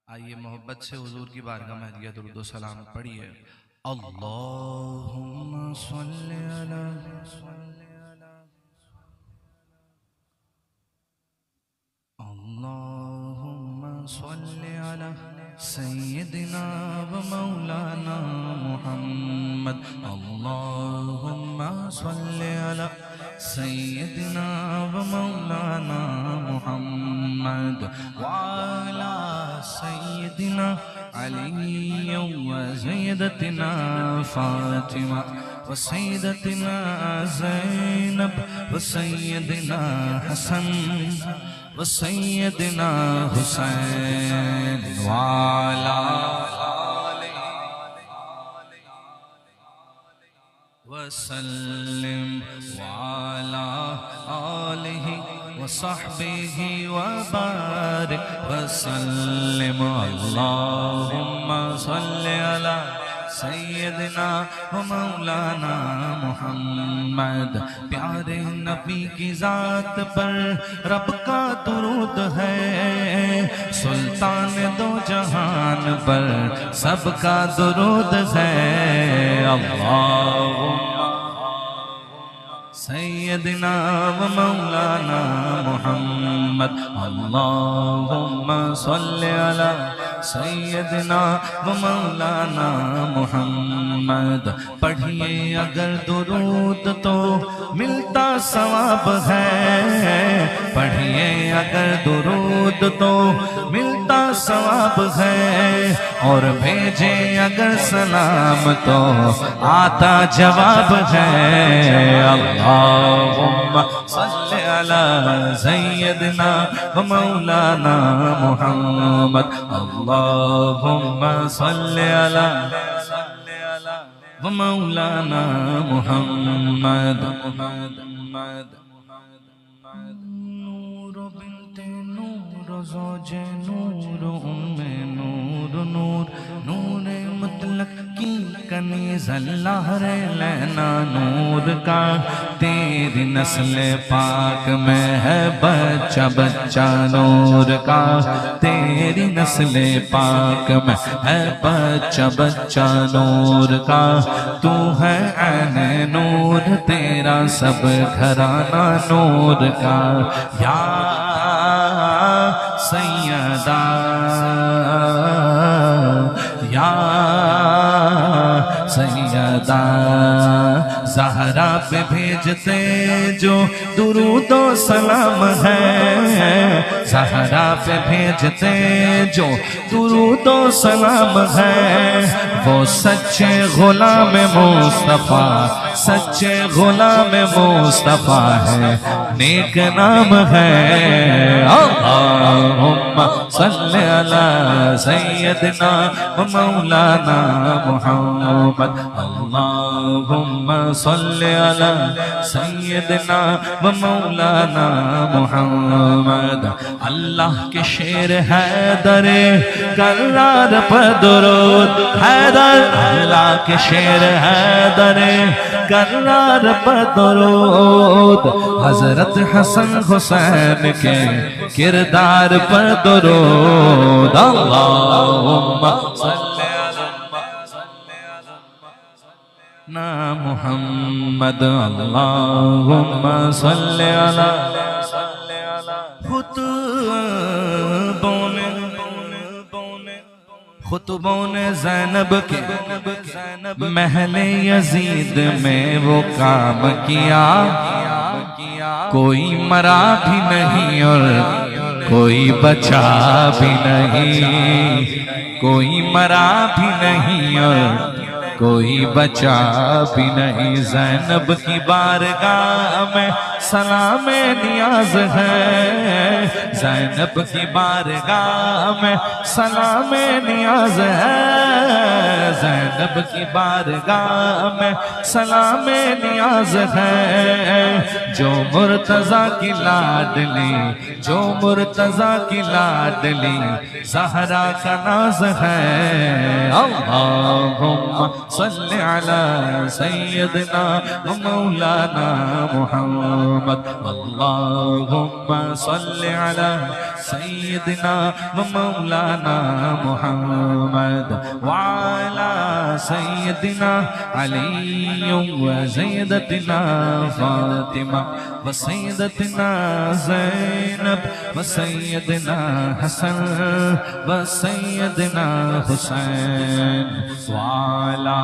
आइए मोहब्बत से हुजूर की बारगाह में हदिया दुरूद व सलाम पढ़िए। अल्लाहुम्मा सल्ली अला अल्लाहुम्मा सल्ली अला सय्यिदिना व मौलाना मुहम्मद। अल्लाहुम्मा सल्ली अला सय्यिदिना व मौलाना मुहम्मद व अला सय्यिदिना अली व सय्यदतिना फातिमा व सय्यदतिना ज़ैनब व सय्यदिना हसन व सय्यदिना हुसैन वाला वसल्लिम वाला आलिहि व सहबिहि व बारिक वसल्लिम। अल्लाहुम्मा सल्ली अला सय्यदना व मौलाना मुहम्मद। प्यारे नबी की जात पर रब का दुरूद है, सुल्तान दो जहान पर सबका दुरूद है। अल्लाहुम्मा सय्यदना व मौलाना मुहम्मद। अल्लाहुम्मा सल्ली अला सय्यदना व मौलाना मुहम्मद। पढ़िए अगर दुरूद तो मिलता सवाब है, पढ़िए अगर दुरूद तो मिलता सवाब है, और भेजे अगर सलाम तो आता जवाब है। अल्लाहुम्मा सल्ली अला सय्यदना व मौलाना मुहम्मद। अल्लाहुम्मा सल्ली अला व मौलाना मुहम्मद। नूर बिन्ते नूर ज़ौजे नूर उम्मे नूर नूर नूर मुतलक की कनीज़ अल्लाह रे लैना नूर का। तेरी नस्ल पाक में है बच्चा बच्चा नूर का, तेरी नस्ल पाक में है बच्चा बच्चा नूर का। तू है ऐने नूर तेरा सब घराना नूर का। या सैयदा या सैयदा ज़हरा पे भेजते जो दुरूदो सलाम है, ज़हरा पे भेजते जो दुरूदो सलाम है। वो सच्चे गुलाम मुस्तफ़ा, सच्चे गुलाम मुस्तफ़ा है, नेक नाम है। अल्लाहुम्मा सल्ली अला सय्यदना व मौलाना मुहम्मद। अल्लाहुम्मा सल्ली अला सय्यदना व मौलाना मुहम्मद। अल्लाह के शेर हैदर करार पर दुरूद हैदर, अल्लाह के शेर हैदर करार पर दुरूद। हजरत हसन हुसैन के किरदार पर दुरूद। अल्लाहुम्मा सल्ली ना मुहम्मद। अल्लाहुम्मा सल्ली अला खुतबों ने ज़ैनब के महले यजीद में वो काम किया। कोई मरा भी नहीं और कोई बचा भी नहीं, कोई मरा भी नहीं और कोई बचा भी नहीं। ज़ैनब की बारगाह में सलाम नियाज है, ज़ैनब की बारगाह में सलाम नियाज है, ज़ैनब की बारगाह में सलाम नियाज है। जो मुर्तज़ा की लाडली, जो मुर्तज़ा की लाडली ज़हरा का नाज है। अल्लाहुम्मा सल्लि अला सय्यदना व मौलाना मुहम्मद। अल्लाहुम्मा सल्लि अला सय्यदना व मौलाना मुहम्मद व अला सय्यदना अली व सय्यदतना फातिमा व सय्यदतना ज़ैनब व सय्यदना हसन व सय्यदना हुसैन व अला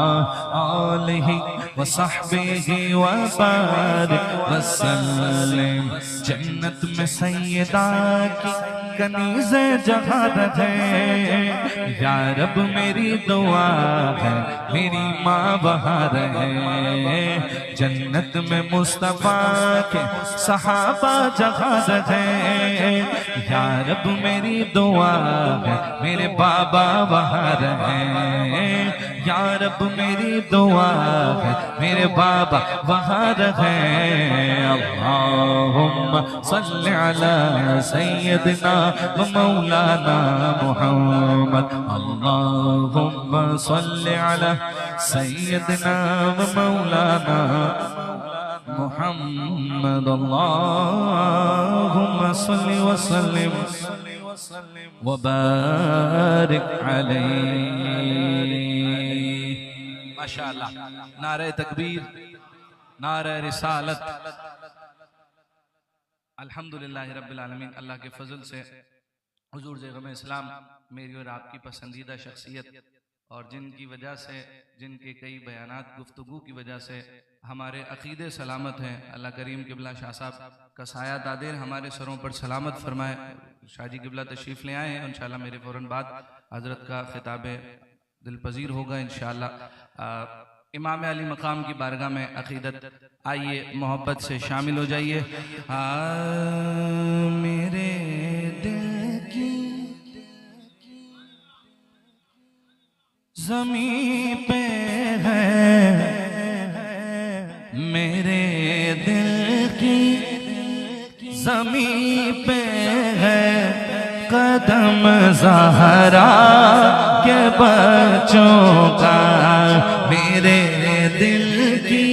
आलिहि व सहबिहि व बारिक व सल्लिम। जन्नत में सय्यदा की कनीज़े जहाँ रहे, या रब मेरी दुआ है मेरी माँ वहाँ रहे। जन्नत में मुस्तफा के सहाबा जहाँ रहे, या रब मेरी दुआ है मेरे बाबा वहाँ रहे। या रब मेरी दुआ है मेरे बाबा वहाँ रहे। अल्लाहुम्मा सल्लि अला सय्यदना व मौलाना मुहम्मद। अल्लाहुम्मा सल्लि अला सय्यदना व मौलाना मुहम्मद। अल्लाहुम्मा सल्लि व सल्लिम व बारिक अलैहि। माशाअल्लाह। नारे तकबीर, नारे रिसालत। अल्हम्दुलिल्लाह रब्बिल आलमीन। अल्लाह के फजल से हुजूर ज़ैग़म इस्लाम मेरी और आपकी पसंदीदा शख्सियत, और जिनकी वजह से, जिनके कई बयानात गुफ्तगू की वजह से हमारे अक़ीदे सलामत हैं। अल्लाह करीम क़िबला शाह साहब का साया दादेर हमारे सरों पर सलामत फरमाए। शाह जी क़िबला तशरीफ़ ले आए हैं। इंशाअल्लाह मेरे फ़ौरन बाद हज़रत का ख़िताब दिल पजीर होगा इंशाअल्लाह। इमाम अली मकाम की बारगाह में अक़ीदत। आइए मोहब्बत से शामिल हो जाइए। मेरे दिल की ज़मीं पे है, मेरे दिल की ज़मीं पे है कदम ज़हरा के बच्चों का। मेरे दिल की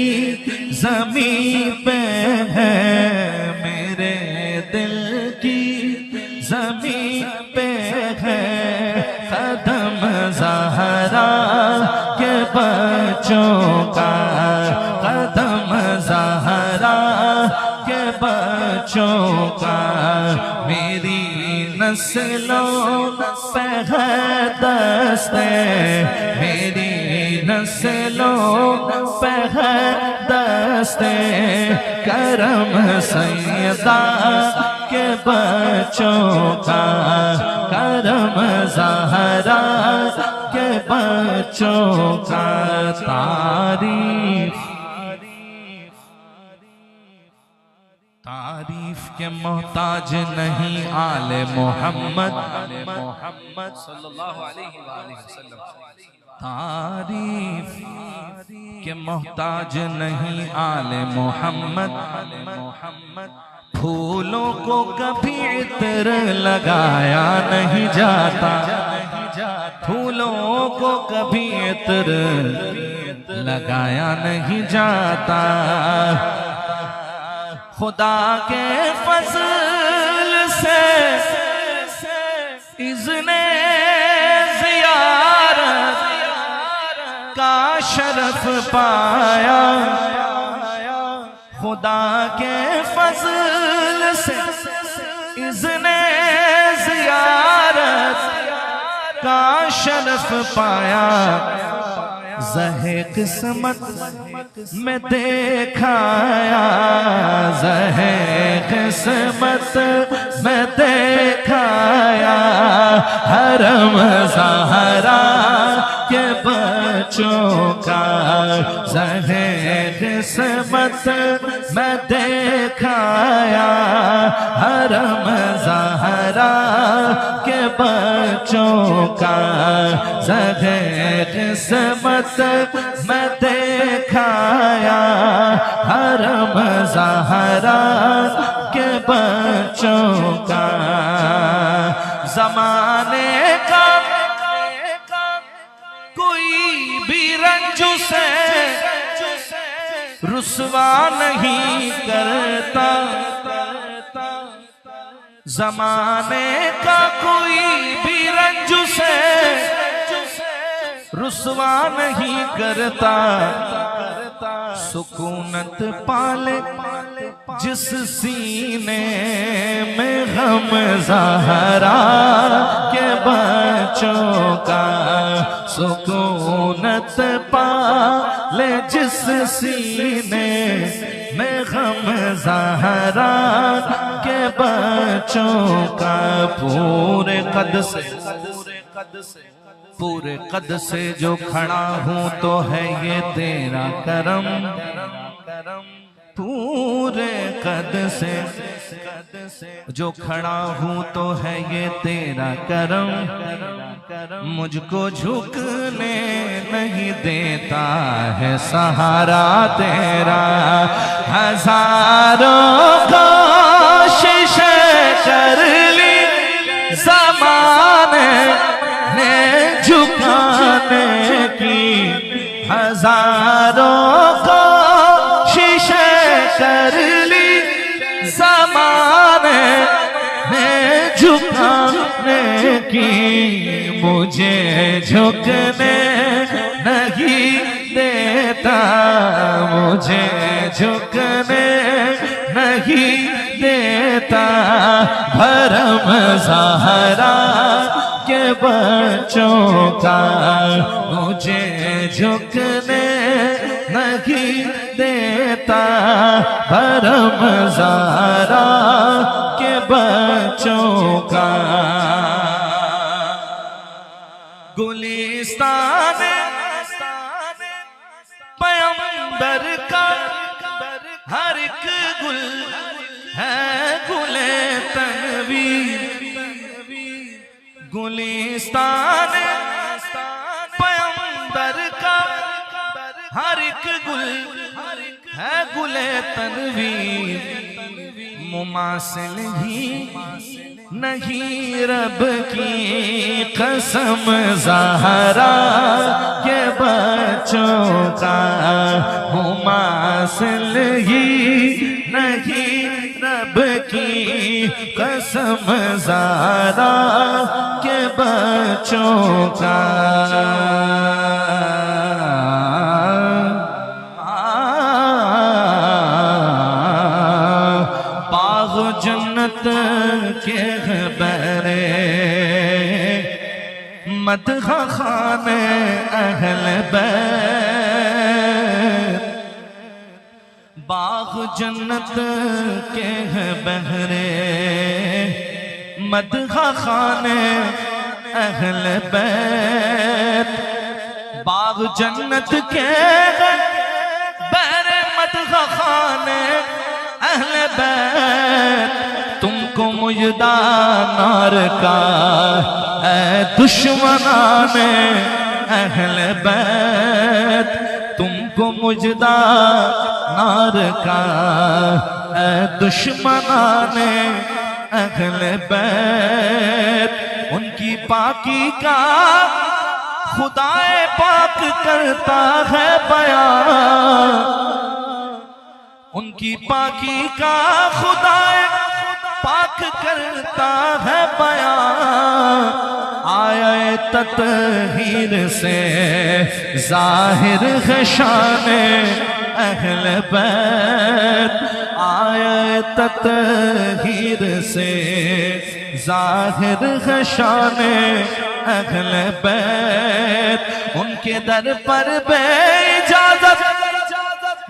ज़मीं पे है, मेरे दिल की ज़मीं पे है कदम ज़हरा के बच्चों का। कदम ज़हरा के बच्चों का। मेरी नस्लों पे है दस्ते, मेरी नस्लों पे है दस्ते करम सैयदा के बच्चों का। करम ज़हरा के बच्चों का। तारीफ के मोहताज नहीं आले मोहम्मद सल्लल्लाहु अलैहि वसल्लम। तारीफ के मोहताज नहीं आले मोहम्मद। फूलों को कभी इत्र लगाया नहीं जाता, फूलों को कभी इत्र लगाया नहीं जाता। खुदा के फज़ल से इज़्ने ज़ियारत का शरफ पाया। खुदा के फज़ल से इज़्ने ज़ियारत का शरफ पाया। ज़हे किस्मत में देखाया, ज़हे किस्मत में देखाया। हरम ज़हरा के बच्चों का। ज़हे किस्मत में देखाया। हरम ज़हरा के बच्चों का। ज़हे किस्मत में देखाया। हरम ज़हरा के बच्चों का। ज़माने का कोई भी रंजो से रुसवा नहीं करता, ज़माने का कोई भी रंज से रुसवा नहीं करता। सुकूनत पाले जिस सीने में गम ज़हरा के बच्चों का, सुकूनत पाले जिस सीने में गम ज़हरा के बच्चों का। पूरे कद से जो खड़ा हूँ तो है ये तेरा करम, पूरे कद से जो खड़ा हूँ तो है ये तेरा करम। मुझको झुकने नहीं देता है सहारा तेरा, हजारों कोशिशें कर ली ज़माने ने झुकाने की, हजारों कोशिशें कर ली ज़माने ने झुकाने की। मुझे झुकने नहीं देता, मुझे झुकने नहीं देता। भरम ज़हरा के बच्चों का मुझे झुकने नहीं देता। भरम ज़हरा के बच्चों का। गुलिस्तान पैगंबर का हर एक गुल है गुले तनवीर। गुलिस्तान पैगंबर का हर एक गुल है गुले तनवीर। मुमासिल ही नहीं रब की कसम ज़हरा के बच्चों का। मुमासिल ही नहीं रब की कसम ज़हरा के बच्चों का। बाग़ जन्नत के बरे मदह खाने अहल बैत। बाग़ जन्नत के बहरे मदह खाने अहल बैत। बाग़ जन्नत के बहरे मदह खाने अहल बैत। तुमको मुजदा नार का ऐ दुश्मनाने अहल बैत। तुमको मुजदा नार का ऐ दुश्मनाने अहल बैत। उनकी पाकी का खुदाए पाक करता है बयान। उनकी पाकी का खुदाए पाक करता है बयान। आए तत्हीर से जाहिर है शाने अहल बैत। आए तत्हीर से जाहिर है शाने अहल बैत। उनके दर पर बेइजाज़त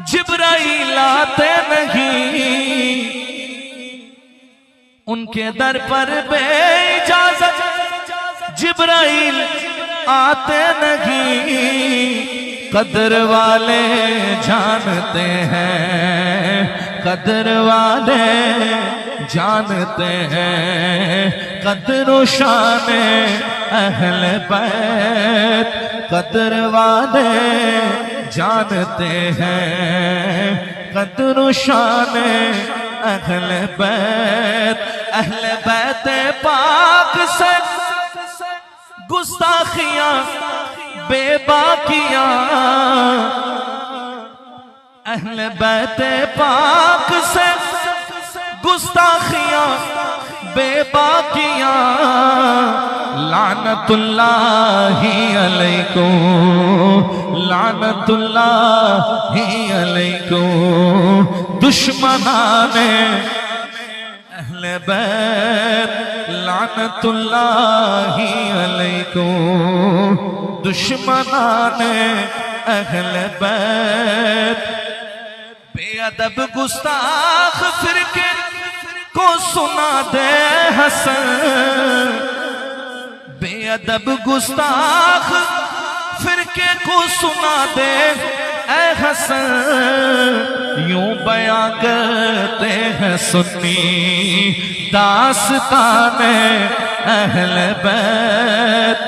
जिब्राइल आते नहीं। उनके दर पर बेइजाज़त जिब्राइल आते नहीं। कदर वाले जानते हैं, कदर वाले जानते हैं कदर शान अहल बैत। कदर वाले जानते हैं कदर शान अहल बैत। अहल बैत पाक से गुस्ताखियां बेबाकियां अहले बैते पाक से, गुस्ताखियां बेबाकियां लानतुल्लाहि अलैकुम, लानतुल्लाहि अलैकुम। दुश्मनाने अहले बैत लानतुल्लाहि अलैकुम, दुश्मनाने अहले बैत। बेअदब गुस्ताख फिरके को सुना दे हसन, बेअदब गुस्ताख फिरके को सुना दे ऐ हसन। यूं बयां करते हैं सुन्नी दास्ताने अहले बैत,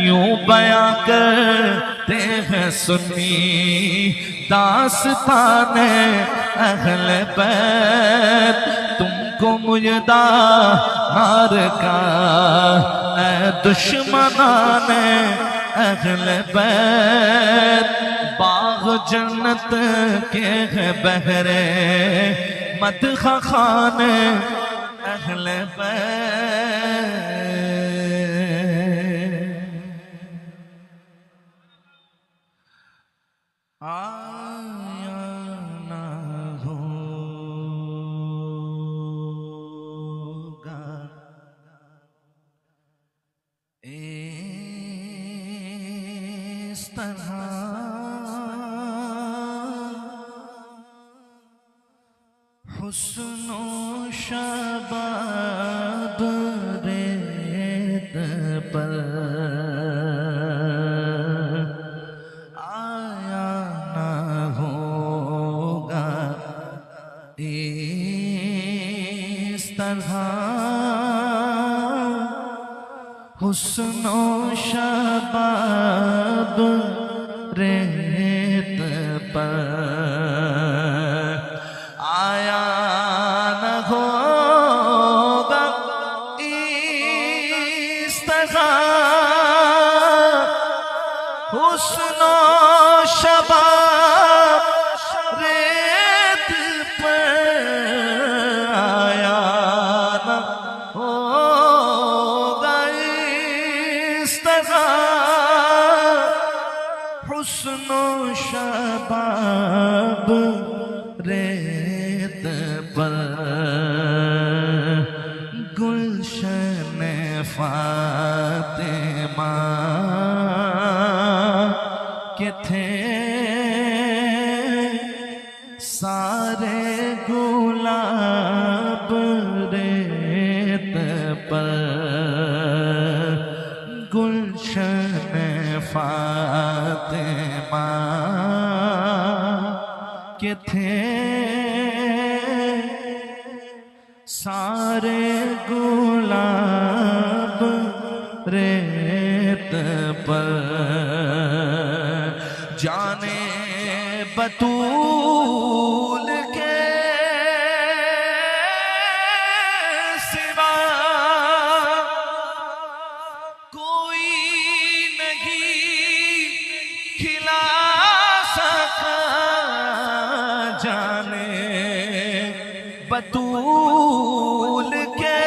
यूं बयां करते हैं सुन्नी दास्ताने अहले बैत। तुमको मुजदा मार का ऐ दुश्मनाने अहले बैत। बाग जन्नत के है बहरे मदख खाने अहले बैत। आया ना होगा इस तरह हुस्नो शबाब रेत पर आया ना होगा इस तरह हुस्नो शबाब रेत पर आया न होगा इस तरह हुस्नो शबाब रेत पर आया न होगा इस तरह हुस्नो शबाब रेत पर। गुलशन फातिमा के थे सारे गुलाब रेत पर। गुलशन फातिमा के थे सारे गुलाब रेत पर। जाने बतूल के सिवा कोई नहीं खिला सका। जाने बतूल के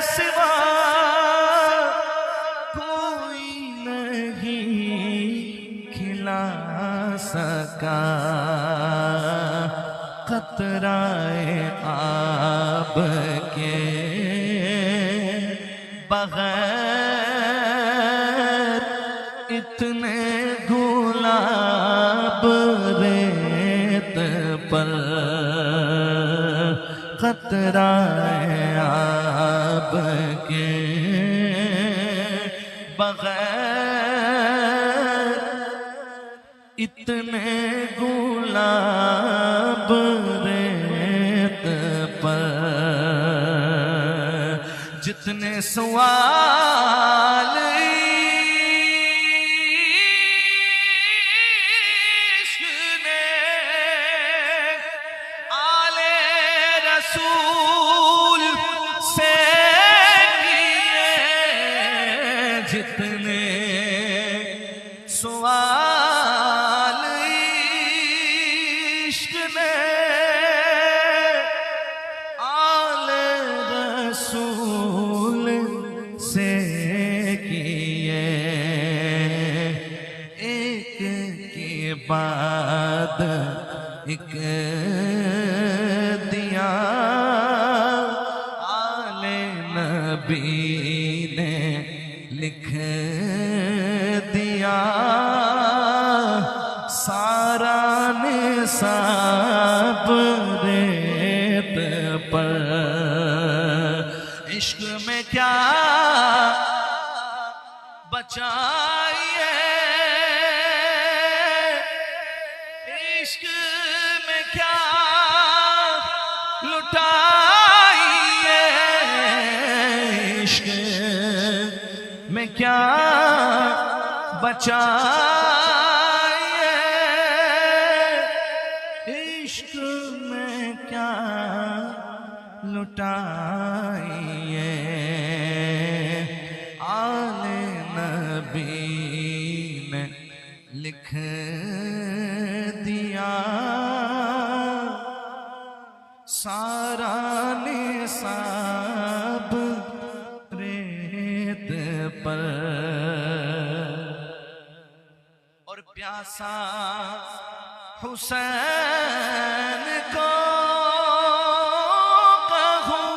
सिवा कोई नहीं खिला सका। कतराए आब के बगैर इतने गुलाब रेत पर। कतराए आब के बगैर इतने गुलाब रेत पर। जितने सवाल इश्क ने आले रसूल से किए, ने सवाल इश्क ने आले रसूल से किए, एक के बाद एक दिया आले नबी ने लिख दिया, सारा निसाब रेत पर। इश्क में क्या बचाइए, इश्क में क्या लुटाइए, इश्क में क्या बचाइए, इश्क में क्या लुटाइए। आले नबी ने लिख दिया, सारा निसाब रेत पर। और प्यासा हुसैन को कहूँ,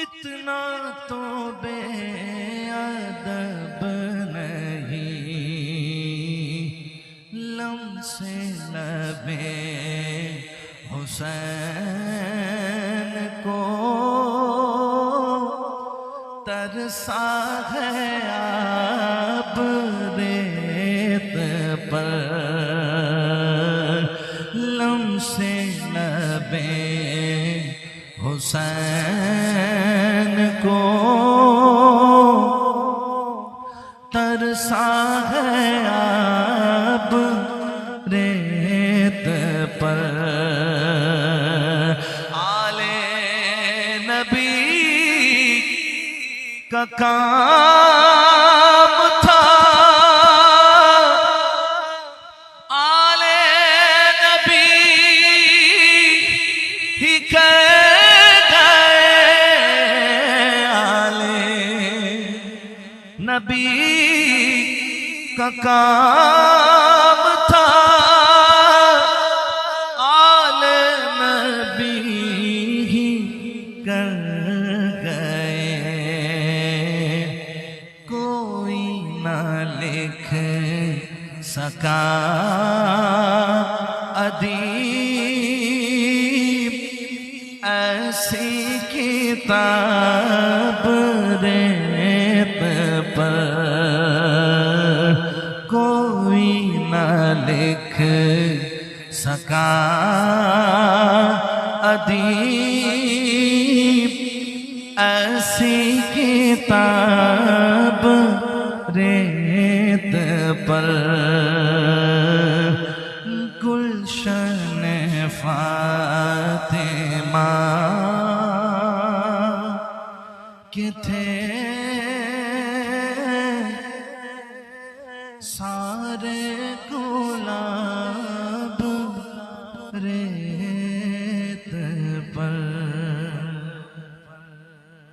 इतना तो बेअदब नहीं, लम्से लबे हुसैन को तरसा है आप रेत पर। लम्से लबे हुसैन को तरसा है आप रेत पर। आले नबी का काम था, आले नबी ही कह गए, आले नबी का काम था, आले नबी ही कर गए। कोई न लिख सका अदीब ऐसी किताब रेत पर। कोई न लिख सका अदीब ऐसी किताब रेत पर। गुलशन फातिमा के थे सारे गुलाब रे